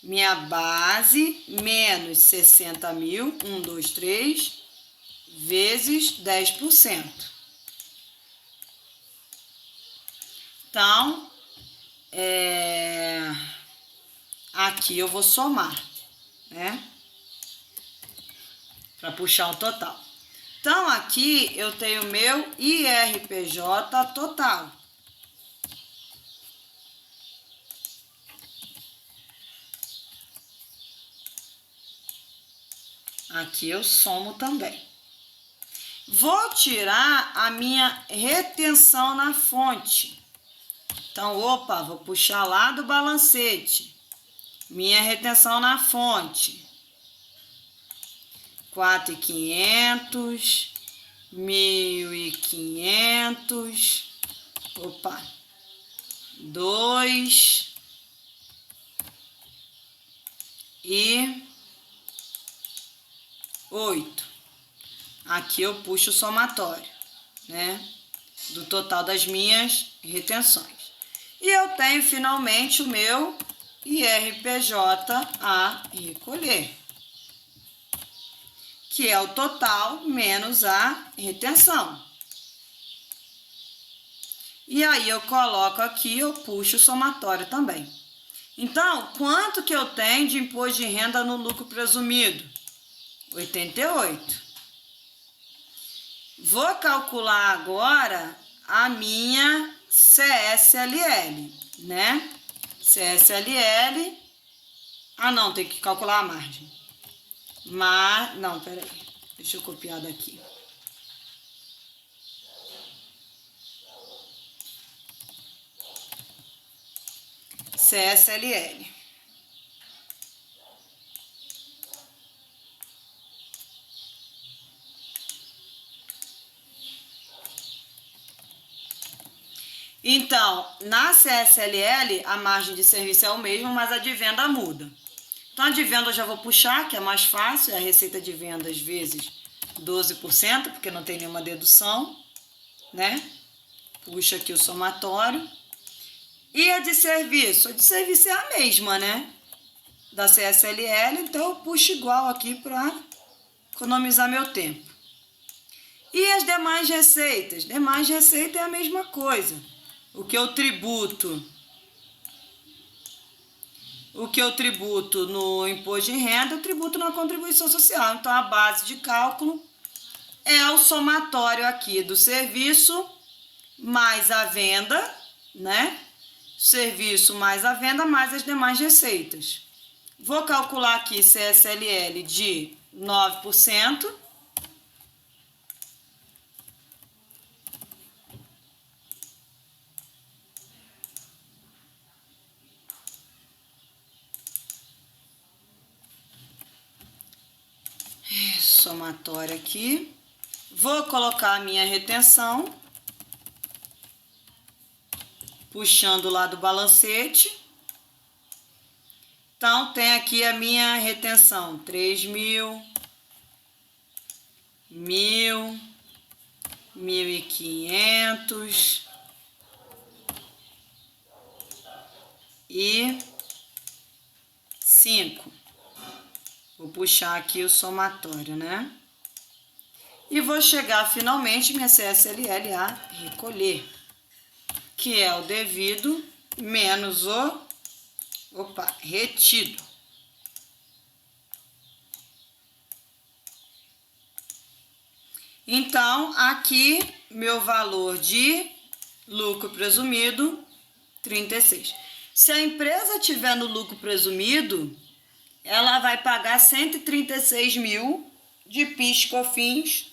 Minha base menos 60 mil, 1, 2, 3, vezes 10%. Então, aqui eu vou somar, né? Para puxar o total. Então, aqui eu tenho meu IRPJ total. Aqui eu somo também. Vou tirar a minha retenção na fonte. Então, opa, vou puxar lá do balancete. Minha retenção na fonte. 4.500, 1.500, opa, 2 e 8. Aqui eu puxo o somatório, né, do total das minhas retenções. E eu tenho finalmente o meu IRPJ a recolher, que é o total menos a retenção. E aí eu coloco aqui, eu puxo o somatório também. Então, quanto que eu tenho de imposto de renda no lucro presumido? 88. Vou calcular agora a minha CSLL, né? CSLL. Ah, não, tem que calcular a margem. Não, peraí. Deixa eu copiar daqui. CSLL. Então, na CSLL, a margem de serviço é o mesmo, mas a de venda muda. Então, a de venda eu já vou puxar, que é mais fácil, é a receita de vendas vezes 12%, porque não tem nenhuma dedução, né? Puxa aqui o somatório. E a de serviço? A de serviço é a mesma, né? Da CSLL, então eu puxo igual aqui para economizar meu tempo. E as demais receitas? Demais receita é a mesma coisa. O que eu tributo no imposto de renda, eu tributo na contribuição social. Então, a base de cálculo é o somatório aqui do serviço mais a venda, né? Serviço mais a venda mais as demais receitas. Vou calcular aqui CSLL de 9%. Somatório aqui. Vou colocar a minha retenção, puxando lá do balancete. Então, tem aqui a minha retenção, 3.000, 1.000, 1.500 e 5. Vou puxar aqui o somatório, né? E vou chegar finalmente minha CSLL a recolher, que é o devido menos o retido. Então, aqui, meu valor de lucro presumido, 36. Se a empresa tiver no lucro presumido, ela vai pagar 136 mil de PIS, COFINS,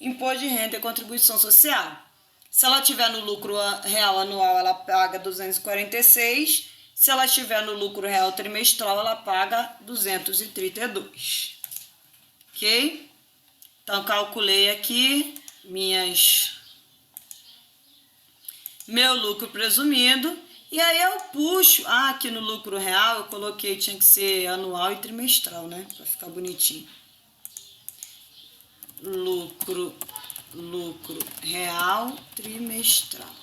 Imposto de Renda e Contribuição Social. Se ela tiver no lucro real anual, ela paga 246. Se ela estiver no lucro real trimestral, ela paga 232. Ok? Então, calculei aqui meu lucro presumido. E aí eu puxo, aqui no lucro real eu coloquei, tinha que ser anual e trimestral, né? Pra ficar bonitinho. Lucro real trimestral.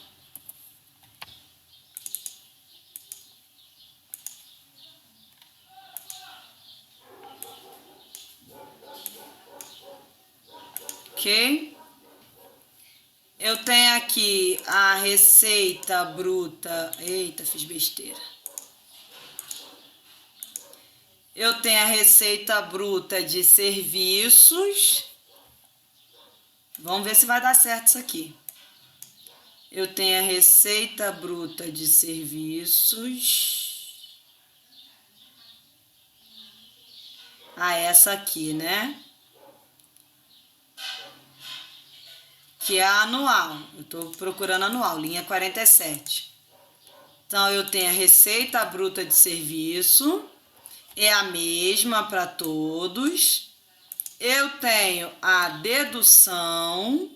Ok? Eu tenho aqui a receita bruta. Eita, fiz besteira. Eu tenho a receita bruta de serviços. Vamos ver se vai dar certo isso aqui. Eu tenho a receita bruta de serviços. Essa aqui, né? Que é a anual. Eu estou procurando anual, linha 47. Então, eu tenho a receita bruta de serviço. É a mesma para todos. Eu tenho a dedução.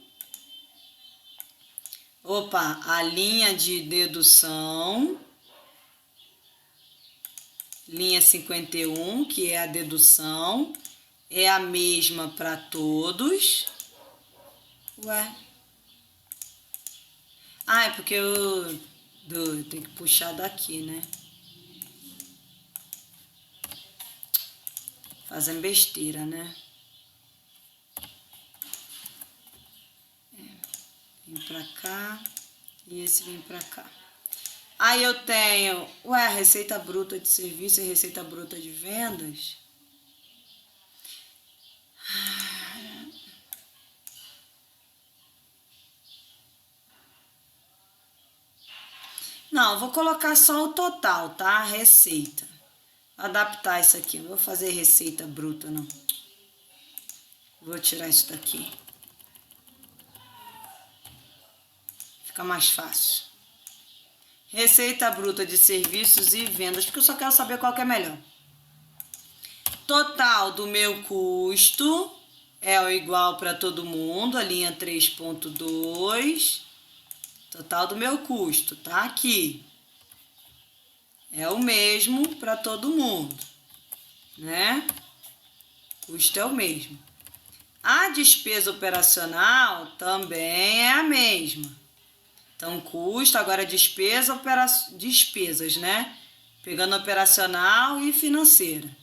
A linha de dedução. Linha 51, que é a dedução. É a mesma para todos. É porque eu tenho que puxar daqui, né? Fazendo besteira, né? Vem pra cá e esse vem pra cá. Aí eu tenho, receita bruta de serviço e receita bruta de vendas. Não, vou colocar só o total, tá? Receita. Adaptar isso aqui. Não vou fazer receita bruta, não. Vou tirar isso daqui. Fica mais fácil. Receita bruta de serviços e vendas, porque eu só quero saber qual que é melhor. Total do meu custo é o igual para todo mundo, a linha 3.2. Total do meu custo, tá aqui. É o mesmo para todo mundo, né? Custo é o mesmo. A despesa operacional também é a mesma. Então, custo, agora despesas, né? Pegando operacional e financeira.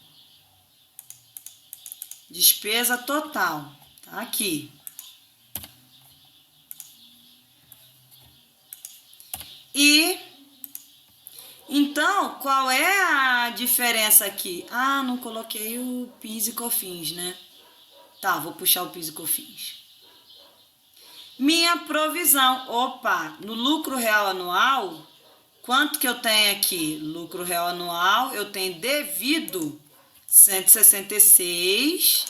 Despesa total, tá aqui. E, então, qual é a diferença aqui? Não coloquei o PIS e COFINS, né? Tá, vou puxar o PIS e COFINS. Minha provisão, no lucro real anual, quanto que eu tenho aqui? Lucro real anual, eu tenho devido 166,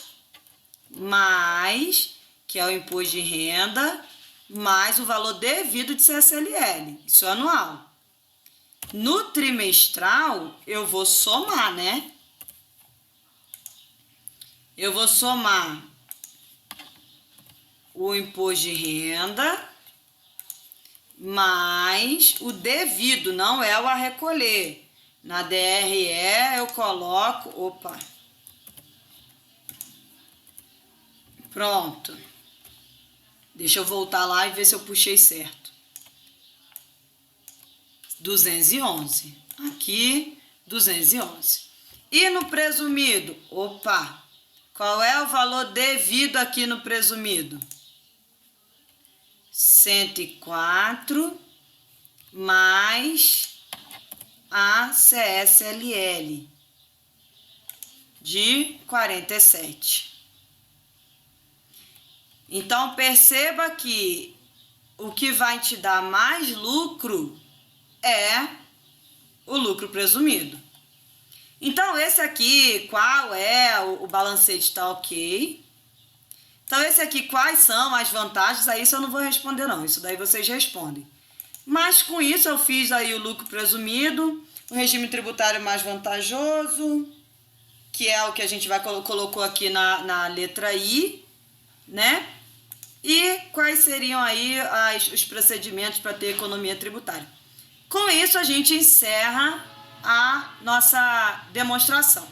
mais, que é o imposto de renda, mais o valor devido de CSLL, isso é anual. No trimestral, eu vou somar, né? Eu vou somar o imposto de renda mais o devido, não é o a recolher. Na DRE eu coloco, pronto. Deixa eu voltar lá e ver se eu puxei certo. 211. Aqui, 211. E no presumido, Qual é o valor devido aqui no presumido? 104 mais a CSLL de 47. Então, perceba que o que vai te dar mais lucro é o lucro presumido. Então, esse aqui, qual é o balancete, tá ok. Então, esse aqui, quais são as vantagens? Aí isso eu não vou responder não, isso daí vocês respondem. Mas com isso eu fiz aí o lucro presumido, o regime tributário mais vantajoso, que é o que a gente colocou aqui na letra I, né? E quais seriam aí os procedimentos para ter economia tributária. Com isso, a gente encerra a nossa demonstração.